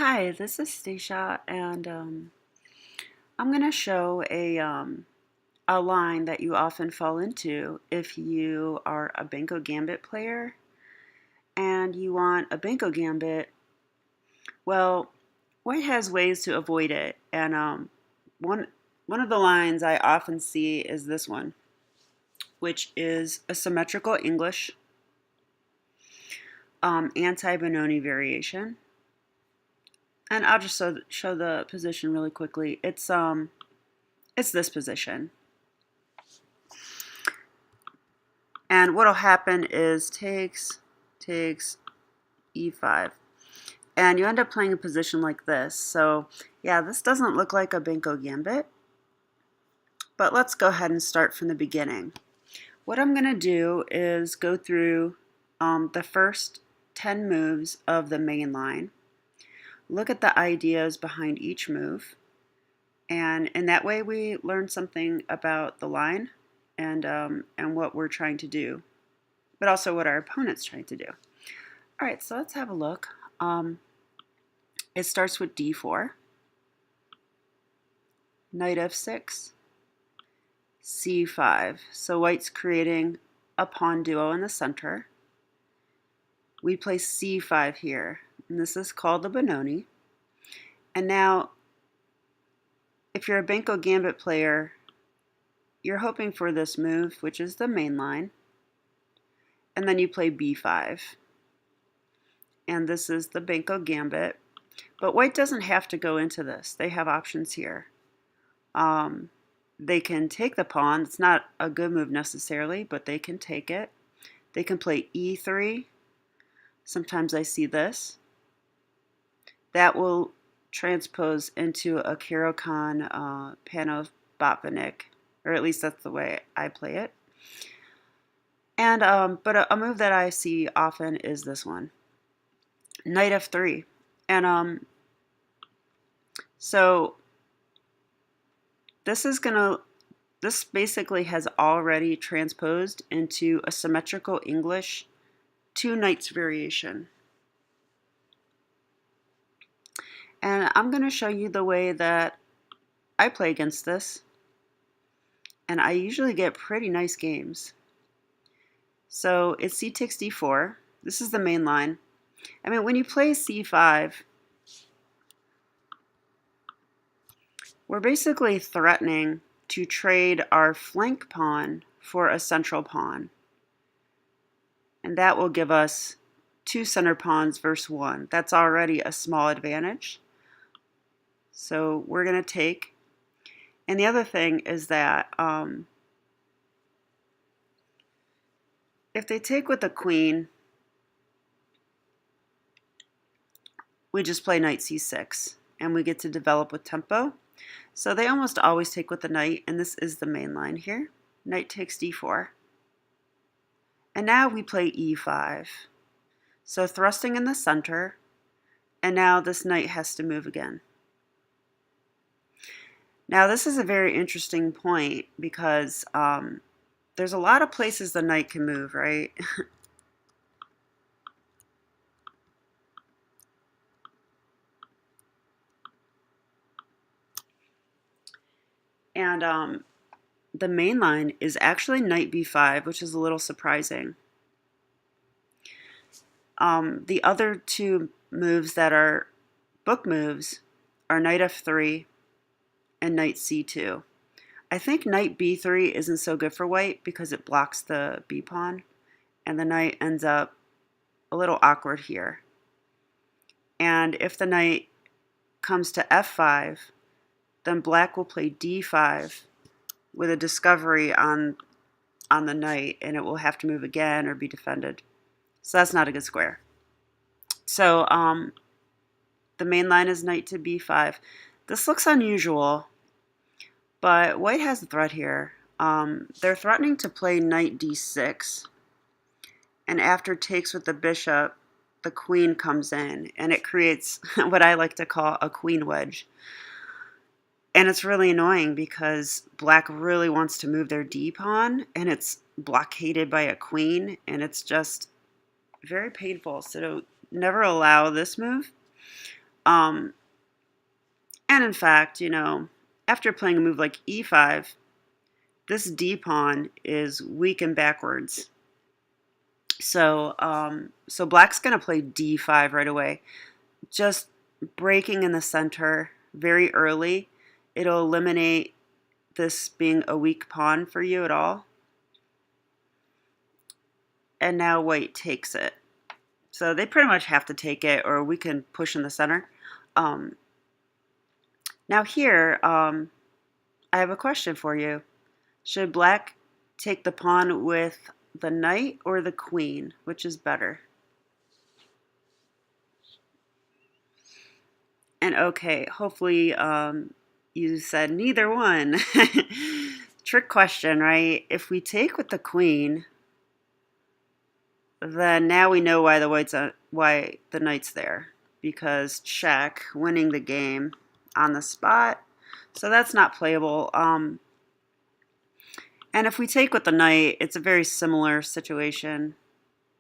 Hi, this is Stacia, and I'm going to show a line that you often fall into if you are a Benko Gambit player and you want a Benko Gambit. Well, White has ways to avoid it, and one one of the lines I often see is this one, which is a symmetrical English anti-Benoni variation. And I'll just show the position really quickly. It's this position. And what'll happen is takes e5. And you end up playing a position like this. So yeah, this doesn't look like a Benko Gambit. But let's go ahead and start from the beginning. What I'm going to do is go through the first 10 moves of the main line. Look at the ideas behind each move. And in that way we learn something about the line and what we're trying to do, but also what our opponent's trying to do. All right, so let's have a look. It starts with d4, knight f6, c5. So White's creating a pawn duo in the center. We place c5 here, and this is called the Benoni. And now, if you're a Benko Gambit player, you're hoping for this move, which is the main line, and then you play b5. And this is the Benko Gambit. But White doesn't have to go into this. They have options here. They can take the pawn. It's not a good move necessarily, but they can take it. They can play e3. Sometimes I see this. That will transpose into a Caro-Kann Panov-Botvinnik, or at least that's the way I play it. And but a move that I see often is this one, knight f3. And so this basically has already transposed into a symmetrical English two knights variation. And I'm going to show you the way that I play against this. And I usually get pretty nice games. So it's c takes d4. This is the main line. I mean, when you play c5, we're basically threatening to trade our flank pawn for a central pawn. And that will give us two center pawns versus one. That's already a small advantage. So we're going to take. And the other thing is that if they take with the queen, we just play knight c6, and we get to develop with tempo. So they almost always take with the knight, and this is the main line here. Knight takes d4. And now we play e5. So thrusting in the center, and now this knight has to move again. Now this is a very interesting point because there's a lot of places the knight can move, right? And the main line is actually knight b5, which is a little surprising. The other two moves that are book moves are knight f3 and knight c2. I think knight b3 isn't so good for White because it blocks the b pawn, and the knight ends up a little awkward here. And if the knight comes to f5, then Black will play d5 with a discovery on the knight, and it will have to move again or be defended. So that's not a good square. So the main line is knight to b5. This looks unusual, but White has a threat here. They're threatening to play knight d6, and after takes with the bishop, the queen comes in, and it creates what I like to call a queen wedge. And it's really annoying because Black really wants to move their d pawn, and it's blockaded by a queen, and it's just very painful. So never allow this move. And in fact, after playing a move like e5, this d pawn is weak and backwards. So black's going to play d5 right away. Just breaking in the center very early. It'll eliminate this being a weak pawn for you at all. And now white takes it. So they pretty much have to take it, or we can push in the center. Now here, I have a question for you. Should black take the pawn with the knight or the queen? Which is better? And okay, hopefully you said neither one. Trick question, right? If we take with the queen, then now we know why why the knight's there, because check, winning the game on the spot. So that's not playable. And if we take with the knight, it's a very similar situation.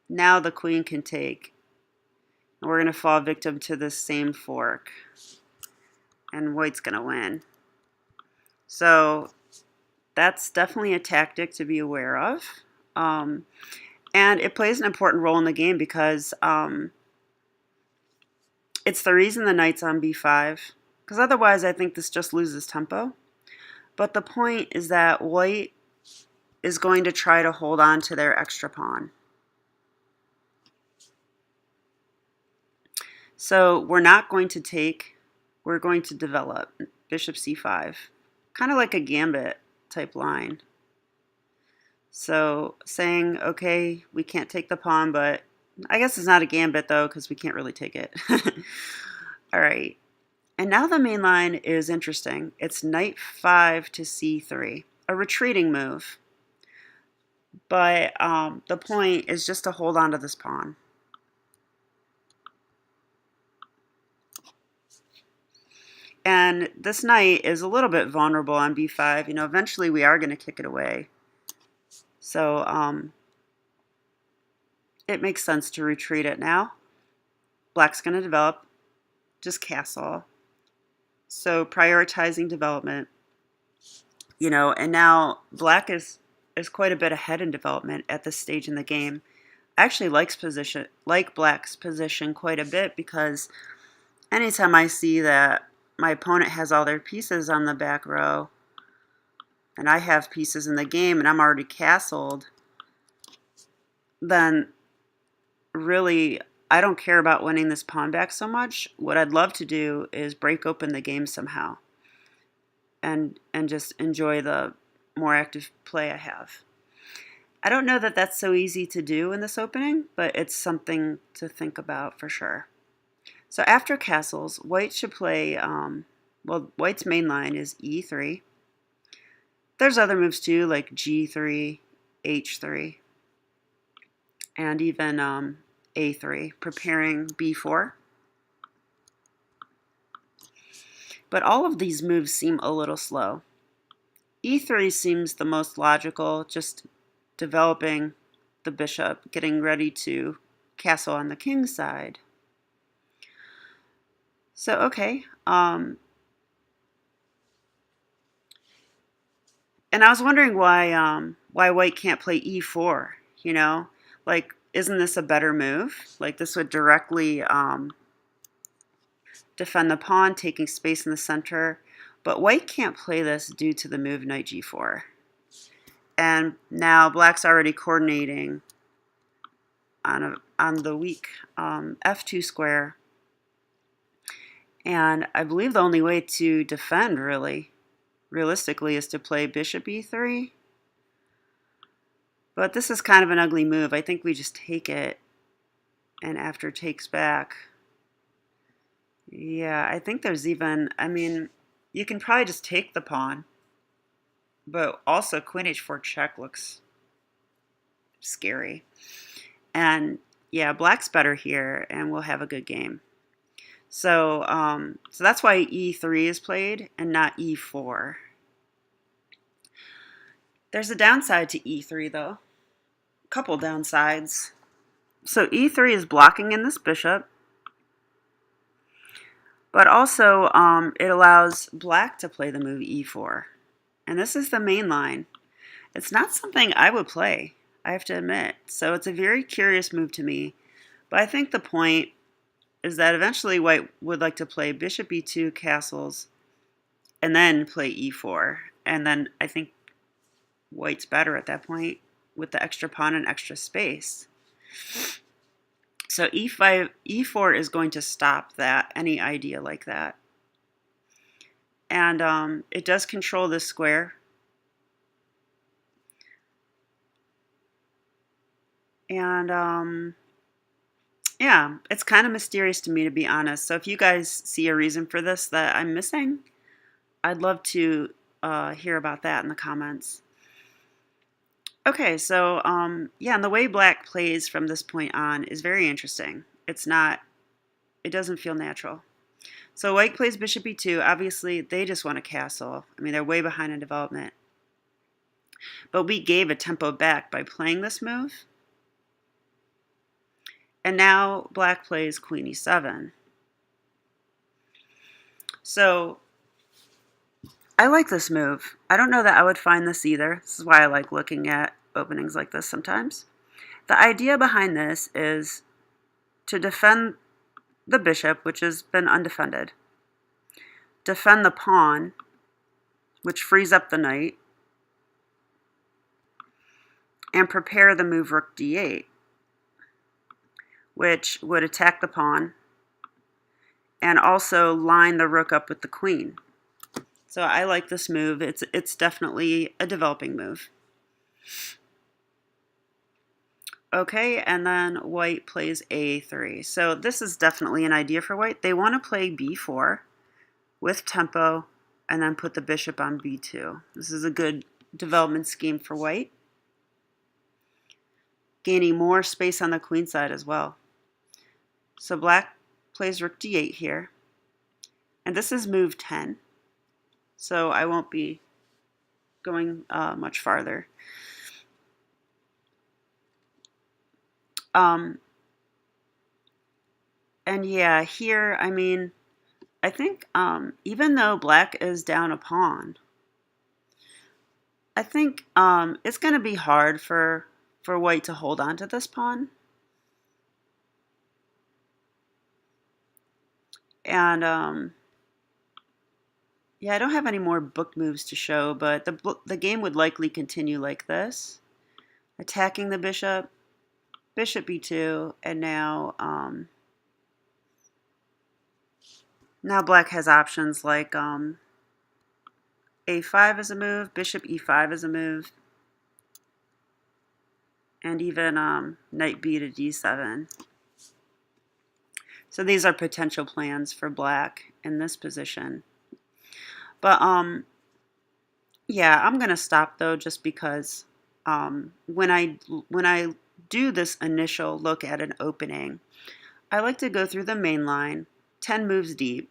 Now the queen can take. And we're going to fall victim to this same fork. And white's going to win. So that's definitely a tactic to be aware of. And it plays an important role in the game because it's the reason the knight's on b5. Because otherwise I think this just loses tempo. But the point is that white is going to try to hold on to their extra pawn. So we're not going to take, we're going to develop bishop c5, kind of like a gambit type line. So saying, okay, we can't take the pawn, but I guess it's not a gambit though, because we can't really take it. All right, and now the main line is interesting. It's knight 5 to c3, a retreating move. But the point is just to hold on to this pawn. And this knight is a little bit vulnerable on b5. Eventually we are going to kick it away. So it makes sense to retreat it now. Black's going to develop, just castle. So prioritizing development. And now black is quite a bit ahead in development at this stage in the game. I actually like black's position quite a bit, because anytime I see that my opponent has all their pieces on the back row and I have pieces in the game and I'm already castled, then really I don't care about winning this pawn back so much. What I'd love to do is break open the game somehow and just enjoy the more active play I have. I don't know that that's so easy to do in this opening, but it's something to think about for sure. So after castles, white should play, white's main line is e3. There's other moves too, like g3, h3, and even a3, preparing b4. But all of these moves seem a little slow. e3 seems the most logical, just developing the bishop, getting ready to castle on the king's side. So, okay. And I was wondering why white can't play e4, Like, isn't this a better move? Like, this would directly defend the pawn, taking space in the center. But white can't play this due to the move knight g4. And now black's already coordinating on the weak f2 square. And I believe the only way to defend, realistically, is to play bishop e3. But this is kind of an ugly move. I think we just take it, and after takes back. Yeah, I think there's even, you can probably just take the pawn. But also queen h4 check looks scary. And yeah, black's better here, and we'll have a good game. So, so that's why e3 is played and not e4. There's a downside to e3 though. A couple downsides. So e3 is blocking in this bishop. But also, it allows black to play the move e4. And this is the main line. It's not something I would play, I have to admit. So it's a very curious move to me. But I think the point is that eventually white would like to play bishop e2 castles and then play e4. And then I think white's better at that point with the extra pawn and extra space. So e4 is going to stop that, any idea like that. And it does control this square. And yeah, it's kind of mysterious to me, to be honest. So if you guys see a reason for this that I'm missing, I'd love to hear about that in the comments. Okay, so yeah, and the way black plays from this point on is very interesting. It doesn't feel natural. So white plays bishop e2. Obviously, they just want a castle. I mean, they're way behind in development. But we gave a tempo back by playing this move. And now black plays queen e7. So I like this move. I don't know that I would find this either. This is why I like looking at openings like this sometimes. The idea behind this is to defend the bishop, which has been undefended. Defend the pawn, which frees up the knight. And prepare the move rook d8, which would attack the pawn and also line the rook up with the queen. So I like this move. It's definitely a developing move. Okay, and then white plays a3. So this is definitely an idea for white. They want to play b4 with tempo and then put the bishop on b2. This is a good development scheme for white, gaining more space on the queen side as well. So black plays rook d8 here, and this is move 10. So I won't be going much farther. And yeah, here, I mean, I think even though black is down a pawn, I think it's going to be hard for white to hold on to this pawn. And yeah, I don't have any more book moves to show, but the game would likely continue like this. Attacking the bishop, bishop b2, and now black has options like a5 is a move, bishop e5 is a move, and even knight b to d7. So these are potential plans for black in this position. But yeah, I'm gonna stop though, just because when I do this initial look at an opening, I like to go through the main line, 10 moves deep,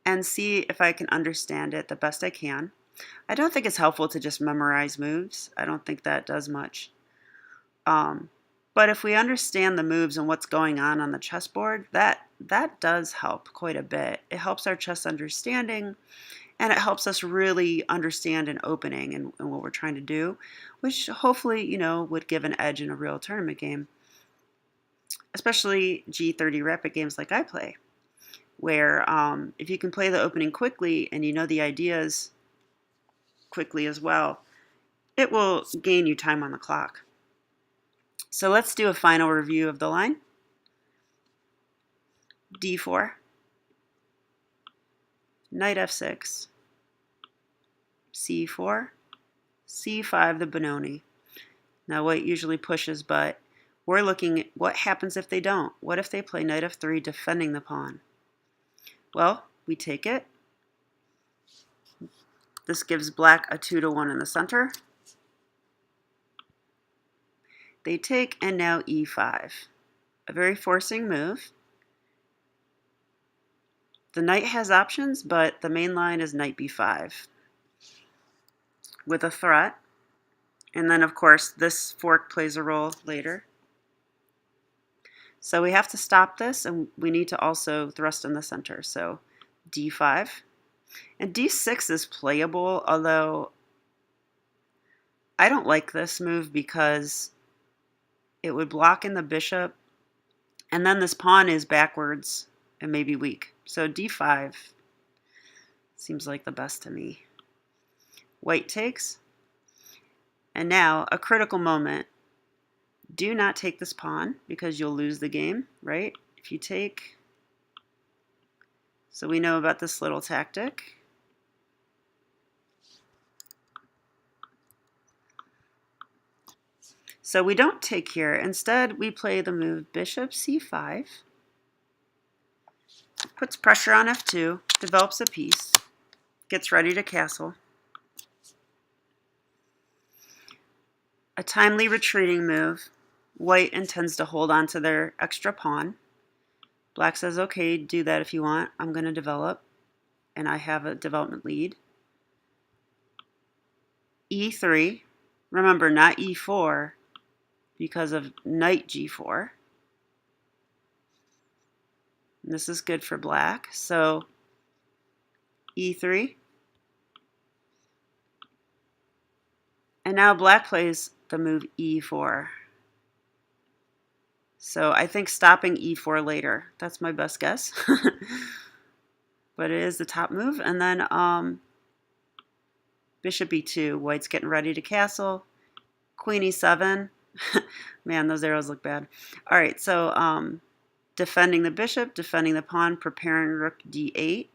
and see if I can understand it the best I can. I don't think it's helpful to just memorize moves. I don't think that does much. But if we understand the moves and what's going on the chessboard, that does help quite a bit. It helps our chess understanding, and it helps us really understand an opening and what we're trying to do, which hopefully, you know, would give an edge in a real tournament game, especially G30 rapid games like I play, where if you can play the opening quickly and you know the ideas quickly as well, it will gain you time on the clock. So let's do a final review of the line. D4, knight f6, c4, c5, the Benoni. Now white usually pushes, but we're looking at what happens if they don't. What if they play knight f3, defending the pawn? Well, we take it. This gives black a 2-1 in the center. They take, and now e5. A very forcing move. The knight has options, but the main line is knight b5 with a threat. And then, of course, this fork plays a role later. So we have to stop this, and we need to also thrust in the center. So d5. And d6 is playable, although I don't like this move because it would block in the bishop, and then this pawn is backwards and maybe weak. So d5 seems like the best to me. White takes. And now, a critical moment. Do not take this pawn because you'll lose the game, right? If you take. So we know about this little tactic. So we don't take here. Instead, we play the move bishop c5. Puts pressure on f2, develops a piece, gets ready to castle. A timely retreating move. White intends to hold on to their extra pawn. Black says, okay, do that if you want. I'm going to develop, and I have a development lead. e3. Remember, not e4 because of knight g4. And this is good for black. So e3. And now black plays the move e4. So I think stopping e4 later. That's my best guess. But it is the top move. And then bishop e2. White's getting ready to castle. Queen e7. Man, those arrows look bad. All right, so defending the bishop, defending the pawn, preparing rook d8.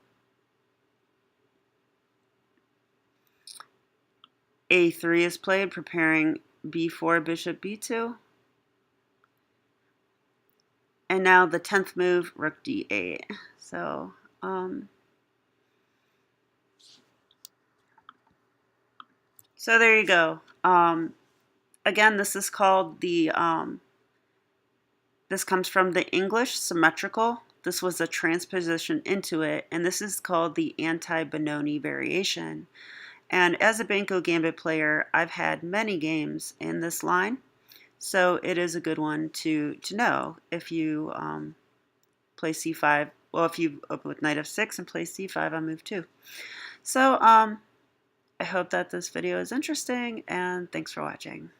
a3 is played, preparing b4, bishop b2. And now the 10th move, rook d8. So so there you go. Again, this is called the this comes from the English Symmetrical. This was a transposition into it, and this is called the Anti-Benoni variation. And as a Benko Gambit player, I've had many games in this line, so it is a good one to know if you play c5. Well, if you open with knight f6 and play c5 on move 2. So I hope that this video is interesting, and thanks for watching.